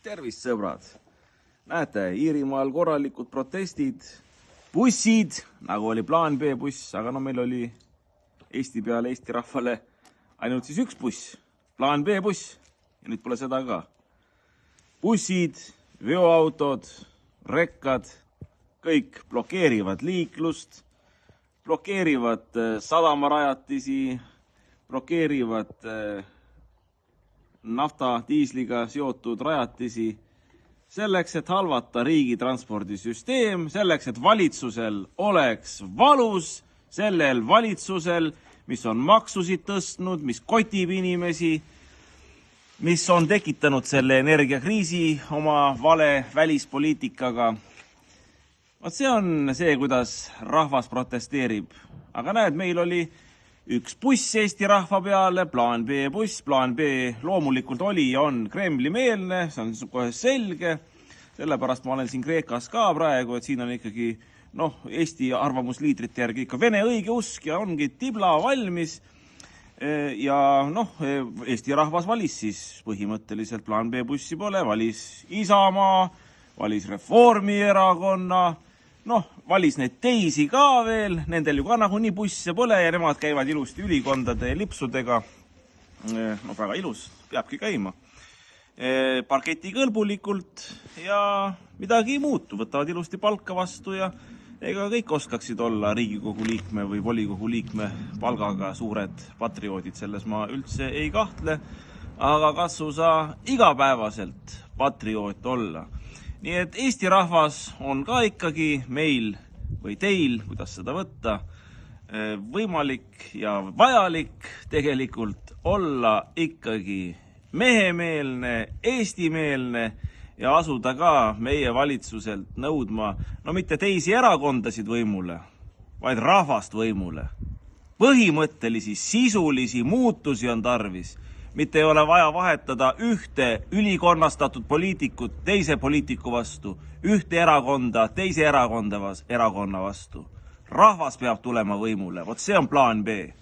Tervist, sõbrad! Näete, Iirimaal korralikud protestid, bussid, nagu oli plaan B buss, aga no meil oli Eesti peale, Eesti rahvale ainult siis üks buss, plaan B buss, ja nüüd pole seda ka. Bussid, veoautod, rekkad, kõik blokeerivad liiklust, blokeerivad sadamarajatisi, blokeerivad nafta, diisliga seotud rajatisi, selleks, et halvata riigi transpordisüsteem, selleks, et valitsusel oleks valus, sellel valitsusel, mis on maksusid tõstnud, mis kotib inimesi, mis on tekitanud selle energiakriisi oma vale välispoliitikaga. Vaat see on see, kuidas rahvas protesteerib. Aga näed, meil oli üks buss Eesti rahva peale, plaan B buss, plaan B loomulikult oli ja on Kremli-meelne, see on kohe selge. Sellepärast ma olen siin Kreekas ka praegu, et siin on ikkagi Eesti arvamusliidrite järgi ikka Vene õigeusk ja ongi tibla valmis. Ja Eesti rahvas valis siis põhimõtteliselt plaan B bussi pole, valis Isamaa, valis Reformierakonna, valis neid teisi ka veel, nendel ju ka nagunii busse pole ja nemad käivad ilusti ülikondade lipsudega. Väga ilus, peabki käima. Parketi kõlbulikult ja midagi ei muutu, võtavad ilusti palka vastu ja ega kõik oskaksid olla Riigikogu liikme või volikogu liikme palgaga suured patrioodid, selles ma üldse ei kahtle, aga katsu sa igapäevaselt patrioot olla. Nii et Eesti rahvas on ka ikkagi meil või teil, kuidas seda võtta, võimalik ja vajalik tegelikult olla ikkagi mehemeelne, eestimeelne ja asuda ka meie valitsuselt nõudma, mitte teisi erakondasid võimule, vaid rahvast võimule. Põhimõttelisi, sisulisi muutusi on tarvis. Mitte ei ole vaja vahetada ühte ülikonnastatud poliitikut teise poliitiku vastu, ühte erakonda teise erakonna vastu. Rahvas peab tulema võimule, vot see on plaan B.